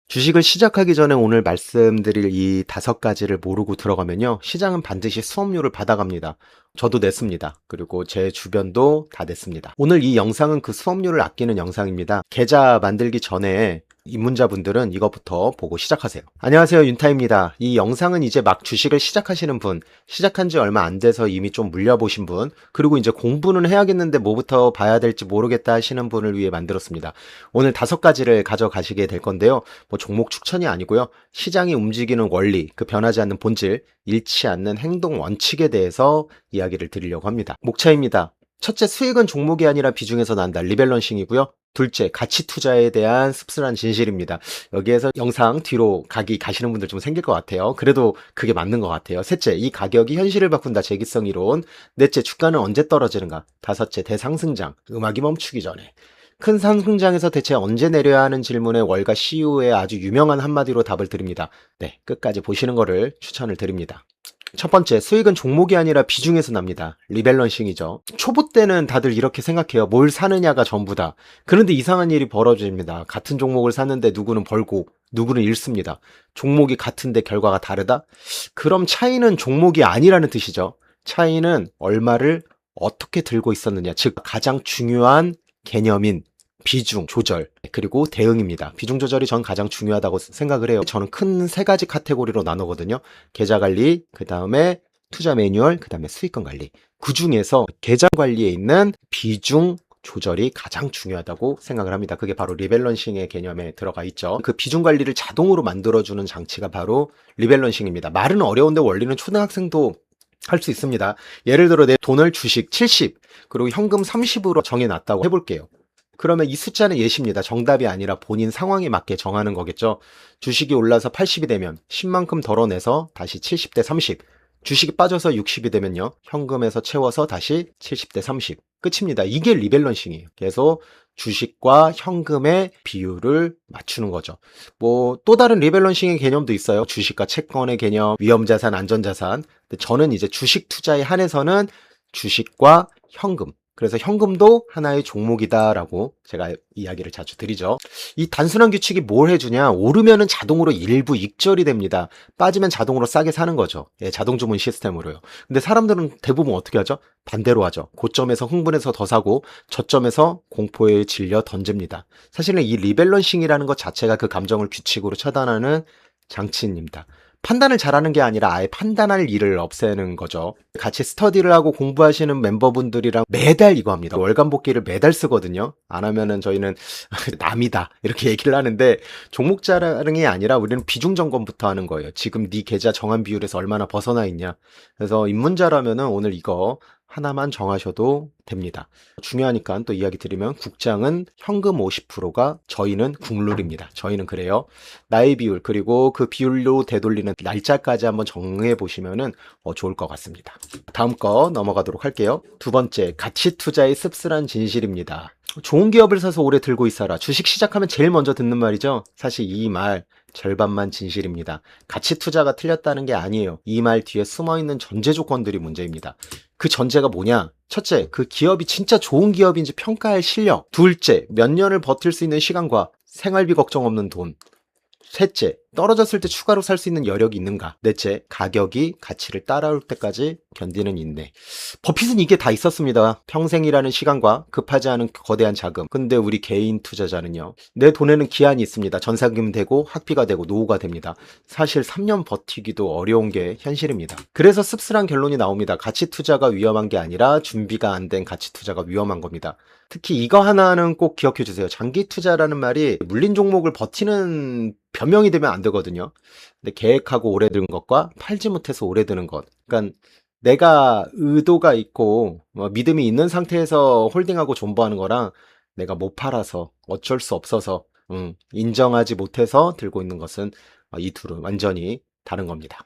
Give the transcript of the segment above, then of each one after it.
주식을 시작하기 전에 오늘 말씀드릴 이 5가지를 모르고 들어가면요, 시장은 반드시 수업료를 받아갑니다. 저도 냈습니다. 그리고 제 주변도 다 냈습니다. 오늘 이 영상은 그 수업료를 아끼는 영상입니다. 계좌 만들기 전에 입문자분들은 이것부터 보고 시작하세요. 안녕하세요, 윤타입니다. 이 영상은 이제 막 주식을 시작하시는 분, 시작한 지 얼마 안 돼서 이미 좀 물려보신 분, 그리고 이제 공부는 해야겠는데 뭐부터 봐야 될지 모르겠다 하시는 분을 위해 만들었습니다. 오늘 5가지를 가져가시게 될 건데요. 뭐 종목 추천이 아니고요. 시장이 움직이는 원리, 그 변하지 않는 본질, 잃지 않는 행동 원칙에 대해서 이야기를 드리려고 합니다. 목차입니다. 첫째, 수익은 종목이 아니라 비중에서 난다. 리밸런싱이고요. 둘째, 가치 투자에 대한 씁쓸한 진실입니다. 여기에서 영상 뒤로 가시는 분들 좀 생길 것 같아요. 그래도 그게 맞는 것 같아요. 셋째, 이 가격이 현실을 바꾼다. 재기성 이론. 넷째, 주가는 언제 떨어지는가. 다섯째, 대상승장. 음악이 멈추기 전에. 큰 상승장에서 대체 언제 내려야 하는 질문에 월가 CEO의 아주 유명한 한마디로 답을 드립니다. 네, 끝까지 보시는 거를 추천을 드립니다. 첫 번째, 수익은 종목이 아니라 비중에서 납니다. 리밸런싱이죠. 초보 때는 다들 이렇게 생각해요. 뭘 사느냐가 전부다. 그런데 이상한 일이 벌어집니다. 같은 종목을 샀는데 누구는 벌고 누구는 잃습니다. 종목이 같은데 결과가 다르다? 그럼 차이는 종목이 아니라는 뜻이죠. 차이는 얼마를 어떻게 들고 있었느냐, 즉 가장 중요한 개념인 비중 조절, 그리고 대응입니다. 비중 조절이 전 가장 중요하다고 생각을 해요. 저는 큰 3가지 카테고리로 나누거든요. 계좌 관리, 그 다음에 투자 매뉴얼, 그 다음에 수익권 관리. 그 중에서 계좌 관리에 있는 비중 조절이 가장 중요하다고 생각을 합니다. 그게 바로 리밸런싱의 개념에 들어가 있죠. 그 비중 관리를 자동으로 만들어주는 장치가 바로 리밸런싱입니다. 말은 어려운데 원리는 초등학생도 할 수 있습니다. 예를 들어 내 돈을 주식 70, 그리고 현금 30으로 정해놨다고 해볼게요. 그러면 이 숫자는 예시입니다. 정답이 아니라 본인 상황에 맞게 정하는 거겠죠. 주식이 올라서 80이 되면 10만큼 덜어내서 다시 70대 30. 주식이 빠져서 60이 되면요, 현금에서 채워서 다시 70대 30. 끝입니다. 이게 리밸런싱이에요. 그래서 주식과 현금의 비율을 맞추는 거죠. 뭐 또 다른 리밸런싱의 개념도 있어요. 주식과 채권의 개념, 위험자산, 안전자산. 근데 저는 이제 주식 투자에 한해서는 주식과 현금, 그래서 현금도 하나의 종목이다라고 제가 이야기를 자주 드리죠. 이 단순한 규칙이 뭘 해주냐, 오르면은 자동으로 일부 익절이 됩니다. 빠지면 자동으로 싸게 사는 거죠. 예, 자동 주문 시스템으로요. 근데 사람들은 대부분 어떻게 하죠? 반대로 하죠. 고점에서 흥분해서 더 사고 저점에서 공포에 질려 던집니다. 사실은 이 리밸런싱이라는 것 자체가 그 감정을 규칙으로 차단하는 장치입니다. 판단을 잘하는 게 아니라 아예 판단할 일을 없애는 거죠. 같이 스터디를 하고 공부하시는 멤버분들이랑 매달 이거 합니다. 월간 복귀를 매달 쓰거든요. 안 하면은 저희는 남이다 이렇게 얘기를 하는데, 종목 자랑이 아니라 우리는 비중 점검부터 하는 거예요. 지금 네 계좌 정한 비율에서 얼마나 벗어나 있냐. 그래서 입문자라면은 오늘 이거 하나만 정하셔도 됩니다. 중요하니까 또 이야기 드리면, 국장은 현금 50%가 저희는 국룰입니다. 저희는 그래요. 나의 비율, 그리고 그 비율로 되돌리는 날짜까지 한번 정해 보시면은 좋을 것 같습니다. 다음 거 넘어가도록 할게요. 두 번째, 가치 투자의 씁쓸한 진실입니다. 좋은 기업을 사서 오래 들고 있어라. 주식 시작하면 제일 먼저 듣는 말이죠. 사실 이 말 절반만 진실입니다. 가치 투자가 틀렸다는 게 아니에요. 이 말 뒤에 숨어있는 전제 조건들이 문제입니다. 그 전제가 뭐냐? 첫째, 그 기업이 진짜 좋은 기업인지 평가할 실력. 둘째, 몇 년을 버틸 수 있는 시간과 생활비 걱정 없는 돈. 셋째, 떨어졌을 때 추가로 살 수 있는 여력이 있는가. 넷째, 가격이 가치를 따라올 때까지 견디는 인내. 버핏은 이게 다 있었습니다. 평생이라는 시간과 급하지 않은 거대한 자금. 근데 우리 개인 투자자는요, 내 돈에는 기한이 있습니다. 전세금 되고 학비가 되고 노후가 됩니다. 사실 3년 버티기도 어려운 게 현실입니다. 그래서 씁쓸한 결론이 나옵니다. 가치 투자가 위험한 게 아니라 준비가 안 된 가치 투자가 위험한 겁니다. 특히 이거 하나는 꼭 기억해 주세요. 장기 투자라는 말이 물린 종목을 버티는 변명이 되면 안 되거든요. 근데 계획하고 오래 드는 것과 팔지 못해서 오래 드는 것. 그러니까 내가 의도가 있고 믿음이 있는 상태에서 홀딩하고 존버하는 거랑, 내가 못 팔아서 어쩔 수 없어서 인정하지 못해서 들고 있는 것은, 이 둘은 완전히 다른 겁니다.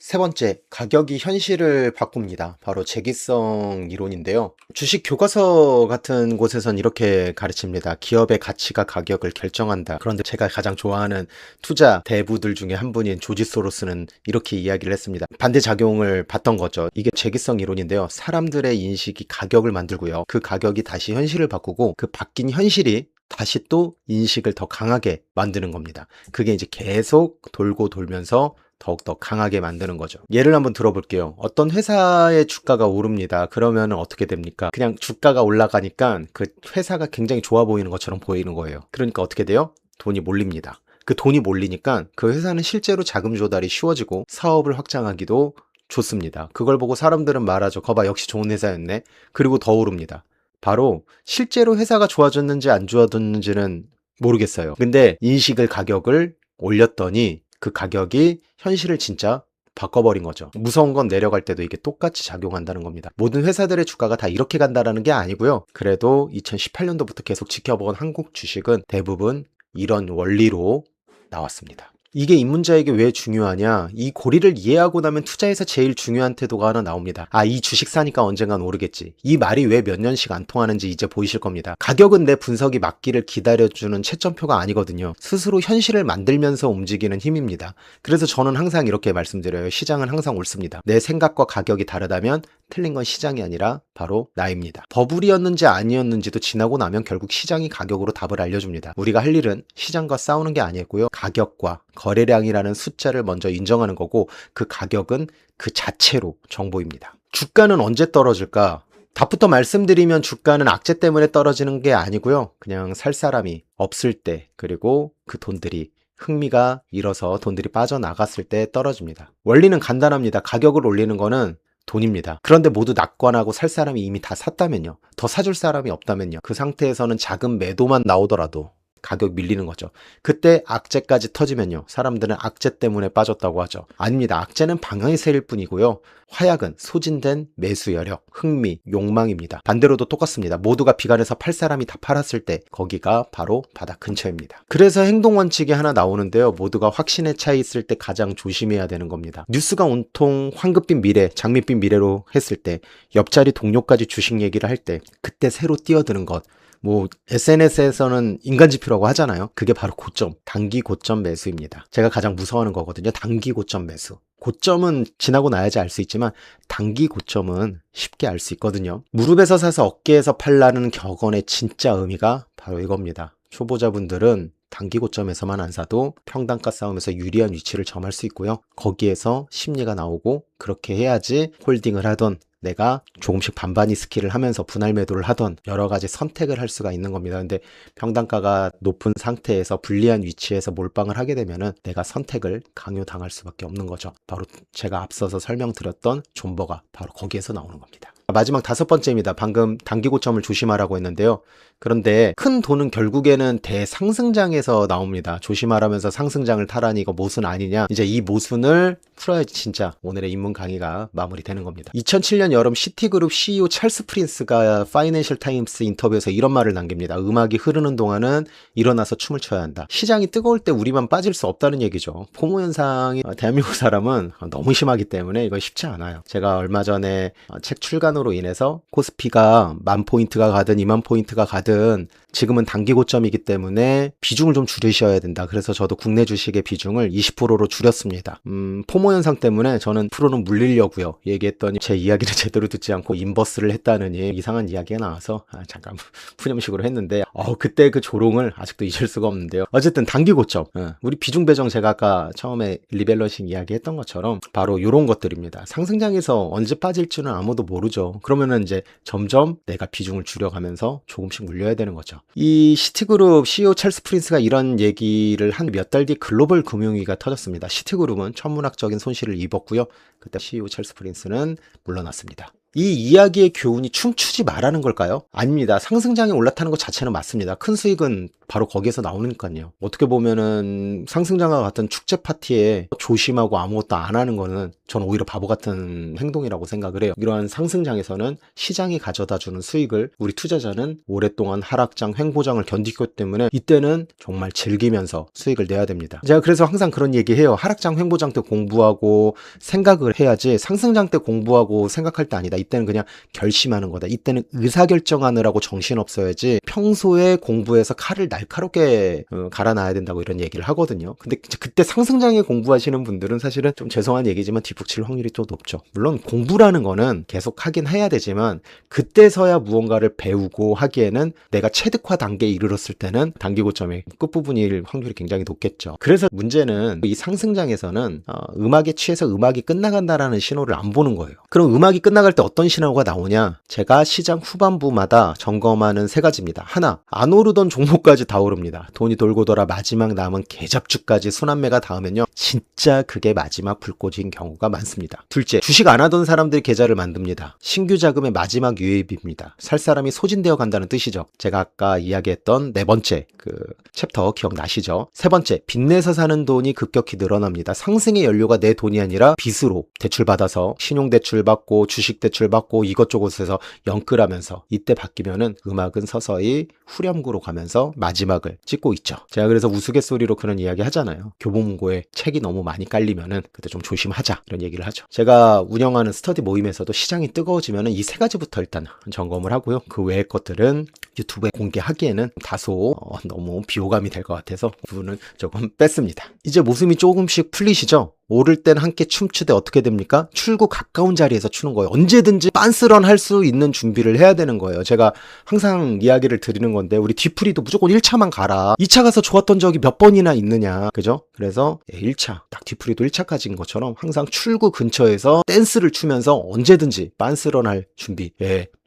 세 번째, 가격이 현실을 바꿉니다. 바로 재기성 이론인데요. 주식 교과서 같은 곳에선 이렇게 가르칩니다. 기업의 가치가 가격을 결정한다. 그런데 제가 가장 좋아하는 투자 대부들 중에 한 분인 조지 소로스는 이렇게 이야기를 했습니다. 반대작용을 봤던 거죠. 이게 재기성 이론인데요. 사람들의 인식이 가격을 만들고요. 그 가격이 다시 현실을 바꾸고 그 바뀐 현실이 다시 또 인식을 더 강하게 만드는 겁니다. 그게 이제 계속 돌고 돌면서 더욱더 강하게 만드는 거죠. 예를 한번 들어볼게요. 어떤 회사의 주가가 오릅니다. 그러면 어떻게 됩니까? 그냥 주가가 올라가니까 그 회사가 굉장히 좋아 보이는 것처럼 보이는 거예요. 그러니까 어떻게 돼요? 돈이 몰립니다. 그 돈이 몰리니까 그 회사는 실제로 자금 조달이 쉬워지고 사업을 확장하기도 좋습니다. 그걸 보고 사람들은 말하죠. 거봐, 역시 좋은 회사였네. 그리고 더 오릅니다. 바로 실제로 회사가 좋아졌는지 안 좋아졌는지는 모르겠어요. 근데 인식을 가격을 올렸더니 그 가격이 현실을 진짜 바꿔버린 거죠. 무서운 건 내려갈 때도 이게 똑같이 작용한다는 겁니다. 모든 회사들의 주가가 다 이렇게 간다라는 게 아니고요. 그래도 2018년도부터 계속 지켜본 한국 주식은 대부분 이런 원리로 나왔습니다. 이게 입문자에게 왜 중요하냐? 이 고리를 이해하고 나면 투자에서 제일 중요한 태도가 하나 나옵니다. 아, 이 주식 사니까 언젠간 오르겠지. 이 말이 왜 몇 년씩 안 통하는지 이제 보이실 겁니다. 가격은 내 분석이 맞기를 기다려주는 채점표가 아니거든요. 스스로 현실을 만들면서 움직이는 힘입니다. 그래서 저는 항상 이렇게 말씀드려요. 시장은 항상 옳습니다. 내 생각과 가격이 다르다면 틀린 건 시장이 아니라 바로 나입니다. 버블이었는지 아니었는지도 지나고 나면 결국 시장이 가격으로 답을 알려줍니다. 우리가 할 일은 시장과 싸우는 게 아니고요. 가격과 거래량이라는 숫자를 먼저 인정하는 거고 그 가격은 그 자체로 정보입니다. 주가는 언제 떨어질까? 답부터 말씀드리면 주가는 악재 때문에 떨어지는 게 아니고요. 그냥 살 사람이 없을 때, 그리고 그 돈들이 흥미가 잃어서 돈들이 빠져나갔을 때 떨어집니다. 원리는 간단합니다. 가격을 올리는 거는 돈입니다. 그런데 모두 낙관하고 살 사람이 이미 다 샀다면요. 더 사줄 사람이 없다면요. 그 상태에서는 작은 매도만 나오더라도 가격 밀리는 거죠. 그때 악재까지 터지면요. 사람들은 악재 때문에 빠졌다고 하죠. 아닙니다. 악재는 방향이 세일 뿐이고요. 화약은 소진된 매수 여력, 흥미, 욕망입니다. 반대로도 똑같습니다. 모두가 비관해서 팔 사람이 다 팔았을 때 거기가 바로 바닥 근처입니다. 그래서 행동 원칙이 하나 나오는데요. 모두가 확신에 차 있을 때 가장 조심해야 되는 겁니다. 뉴스가 온통 황급빛 미래, 장밋빛 미래로 했을 때, 옆자리 동료까지 주식 얘기를 할 때 그때 새로 뛰어드는 것, 뭐 SNS에서는 인간지표라고 하잖아요. 그게 바로 고점, 단기 고점 매수입니다. 제가 가장 무서워하는 거거든요. 단기 고점 매수. 고점은 지나고 나야지 알 수 있지만 단기 고점은 쉽게 알 수 있거든요. 무릎에서 사서 어깨에서 팔라는 격언의 진짜 의미가 바로 이겁니다. 초보자분들은 단기 고점에서만 안 사도 평단가 싸움에서 유리한 위치를 점할 수 있고요. 거기에서 심리가 나오고 그렇게 해야지 홀딩을 하던 내가 조금씩 반반이 스킬을 하면서 분할 매도를 하던 여러 가지 선택을 할 수가 있는 겁니다. 근데 평단가가 높은 상태에서 불리한 위치에서 몰빵을 하게 되면은 내가 선택을 강요당할 수밖에 없는 거죠. 바로 제가 앞서서 설명드렸던 존버가 바로 거기에서 나오는 겁니다. 마지막 다섯 번째입니다. 방금 단기 고점을 조심하라고 했는데요. 그런데 큰 돈은 결국에는 대상승장에서 나옵니다. 조심하라면서 상승장을 타라니 이거 모순 아니냐? 이제 이 모순을 풀어야지 진짜 오늘의 입문 강의가 마무리되는 겁니다. 2007년 여름 시티그룹 CEO 찰스 프린스가 파이낸셜 타임스 인터뷰에서 이런 말을 남깁니다. 음악이 흐르는 동안은 일어나서 춤을 춰야 한다. 시장이 뜨거울 때 우리만 빠질 수 없다는 얘기죠. 포모 현상이 대한민국 사람은 너무 심하기 때문에 이건 쉽지 않아요. 제가 얼마 전에 책 출간으로 인해서 코스피가 10,000포인트가 가든 20,000포인트가 가든 지금은 단기 고점이기 때문에 비중을 좀 줄이셔야 된다. 그래서 저도 국내 주식의 비중을 20%로 줄였습니다. 포모 현상 때문에 저는 프로는 물리려고요. 얘기했더니 제 이야기를 제대로 듣지 않고 인버스를 했다느니 이상한 이야기가 나와서 잠깐 푸념식으로 했는데 그때 그 조롱을 아직도 잊을 수가 없는데요. 어쨌든 단기 고점, 우리 비중 배정 제가 아까 처음에 리밸런싱 이야기했던 것처럼 바로 이런 것들입니다. 상승장에서 언제 빠질지는 아무도 모르죠. 그러면은 이제 점점 내가 비중을 줄여가면서 조금씩 물려야 되는 거죠. 이 시티그룹 CEO 찰스 프린스가 이런 얘기를 한 몇 달 뒤 글로벌 금융위기가 터졌습니다. 시티그룹은 천문학적인 손실을 입었고요. 그때 CEO 찰스 프린스는 물러났습니다. 이 이야기의 교훈이 춤추지 말라는 걸까요? 아닙니다. 상승장에 올라타는 것 자체는 맞습니다. 큰 수익은 바로 거기에서 나오니까요. 어떻게 보면은 상승장과 같은 축제 파티에 조심하고 아무것도 안 하는 거는 저는 오히려 바보 같은 행동이라고 생각을 해요. 이러한 상승장에서는 시장이 가져다주는 수익을 우리 투자자는 오랫동안 하락장, 횡보장을 견디기 때문에 이때는 정말 즐기면서 수익을 내야 됩니다. 제가 그래서 항상 그런 얘기해요. 하락장, 횡보장 때 공부하고 생각을 해야지 상승장 때 공부하고 생각할 때 아니다. 이때는 그냥 결심하는 거다. 이때는 의사결정하느라고 정신없어야지 평소에 공부해서 칼을 날카롭게 갈아놔야 된다고 이런 얘기를 하거든요. 근데 그때 상승장에 공부하시는 분들은 사실은 좀 죄송한 얘기지만 뒷북칠 확률이 또 높죠. 물론 공부라는 거는 계속 하긴 해야 되지만 그때서야 무언가를 배우고 하기에는 내가 체득화 단계에 이르렀을 때는 단기 고점의 끝부분일 확률이 굉장히 높겠죠. 그래서 문제는 이 상승장에서는 음악에 취해서 음악이 끝나간다라는 신호를 안 보는 거예요. 그럼 음악이 끝나갈 때 어떤 신호가 나오냐? 제가 시장 후반부마다 점검하는 세 가지입니다. 하나, 안 오르던 종목까지 다 오릅니다. 돈이 돌고 돌아 마지막 남은 계잡주까지 순환매가 닿으면요, 진짜 그게 마지막 불꽃인 경우가 많습니다. 둘째, 주식 안 하던 사람들이 계좌를 만듭니다. 신규 자금의 마지막 유입입니다. 살 사람이 소진되어 간다는 뜻이죠. 제가 아까 이야기했던 네 번째 그 챕터 기억나시죠? 세 번째, 빚내서 사는 돈이 급격히 늘어납니다. 상승의 연료가 내 돈이 아니라 빚으로 대출받아서 신용대출 받고 주식대출 받고 이것저것에서 영끌하면서 이때 바뀌면은 음악은 서서히 후렴구로 가면서 마지막을 찍고 있죠. 제가 그래서 우스갯소리로 그런 이야기 하잖아요. 교보문고에 책이 너무 많이 깔리면은 그때 좀 조심하자 이런 얘기를 하죠. 제가 운영하는 스터디 모임에서도 시장이 뜨거워지면은 이 세 가지부터 일단 점검을 하고요. 그 외의 것들은 유튜브에 공개하기에는 다소 너무 비호감이 될 것 같아서 그 부분은 조금 뺐습니다. 이제 모습이 조금씩 풀리시죠? 오를 땐 함께 춤추되 어떻게 됩니까? 출구 가까운 자리에서 추는 거예요. 언제든지 빤스런 할 수 있는 준비를 해야 되는 거예요. 제가 항상 이야기를 드리는 건데 우리 뒤풀이도 무조건 1차만 가라. 2차 가서 좋았던 적이 몇 번이나 있느냐. 그죠? 그래서 1차, 딱 뒤풀이도 1차까지인 것처럼 항상 출구 근처에서 댄스를 추면서 언제든지 빤스런 할 준비.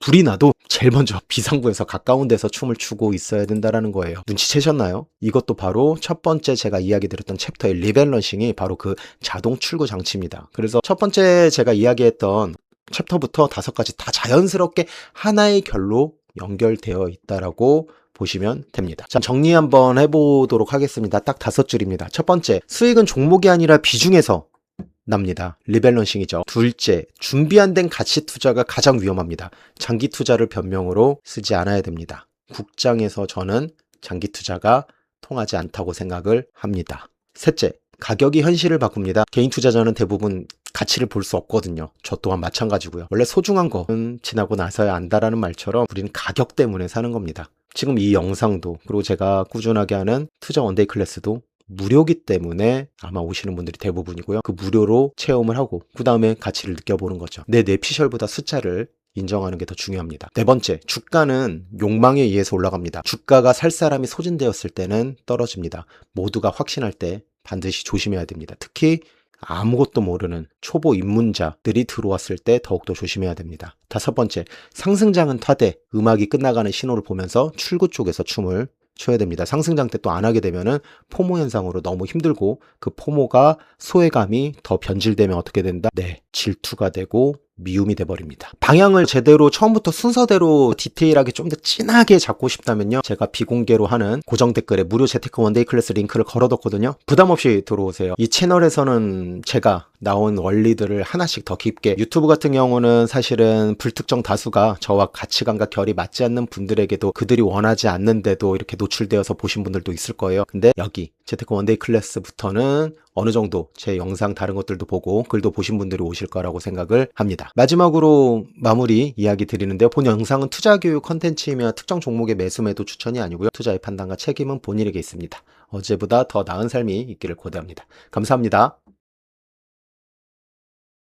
불이 나도 제일 먼저 비상구에서 가까운 데서 춤을 추고 있어야 된다라는 거예요. 눈치채셨나요? 이것도 바로 첫 번째 제가 이야기 드렸던 챕터의 리밸런싱이 바로 그 자동 출구 장치입니다. 그래서 첫 번째 제가 이야기했던 챕터부터 5가지 다 자연스럽게 하나의 결로 연결되어 있다라고 보시면 됩니다. 자, 정리 한번 해보도록 하겠습니다. 딱 5줄입니다. 첫 번째, 수익은 종목이 아니라 비중에서 납니다. 리밸런싱이죠. 둘째, 준비 안 된 가치 투자가 가장 위험합니다. 장기 투자를 변명으로 쓰지 않아야 됩니다. 국장에서 저는 장기 투자가 통하지 않다고 생각을 합니다. 셋째, 가격이 현실을 바꿉니다. 개인 투자자는 대부분 가치를 볼 수 없거든요. 저 또한 마찬가지고요. 원래 소중한 거는 지나고 나서야 안다라는 말처럼 우리는 가격 때문에 사는 겁니다. 지금 이 영상도 그리고 제가 꾸준하게 하는 투자 원데이 클래스도 무료기 때문에 아마 오시는 분들이 대부분이고요. 그 무료로 체험을 하고 그 다음에 가치를 느껴보는 거죠. 내 뇌피셜보다 숫자를 인정하는 게 더 중요합니다. 네 번째, 주가는 욕망에 의해서 올라갑니다. 주가가 살 사람이 소진되었을 때는 떨어집니다. 모두가 확신할 때 반드시 조심해야 됩니다. 특히 아무것도 모르는 초보 입문자들이 들어왔을 때 더욱더 조심해야 됩니다. 다섯 번째, 상승장은 타되 음악이 끝나가는 신호를 보면서 출구 쪽에서 춤을 춰야 됩니다. 상승장 때 또 안 하게 되면은 포모 현상으로 너무 힘들고 그 포모가 소외감이 더 변질되면 어떻게 된다? 네, 질투가 되고 미움이 돼버립니다. 방향을 제대로 처음부터 순서대로 디테일하게 좀 더 진하게 잡고 싶다면요, 제가 비공개로 하는 고정 댓글에 무료 재테크 원데이 클래스 링크를 걸어뒀거든요. 부담없이 들어오세요. 이 채널에서는 제가 나온 원리들을 하나씩 더 깊게, 유튜브 같은 경우는 사실은 불특정 다수가 저와 가치관과 결이 맞지 않는 분들에게도 그들이 원하지 않는데도 이렇게 노출되어서 보신 분들도 있을 거예요. 근데 여기 재테크 원데이 클래스부터는 어느 정도 제 영상 다른 것들도 보고 글도 보신 분들이 오실 거라고 생각을 합니다. 마지막으로 마무리 이야기 드리는데요. 본 영상은 투자교육 컨텐츠이며 특정 종목의 매수 매도 추천이 아니고요. 투자의 판단과 책임은 본인에게 있습니다. 어제보다 더 나은 삶이 있기를 고대합니다. 감사합니다.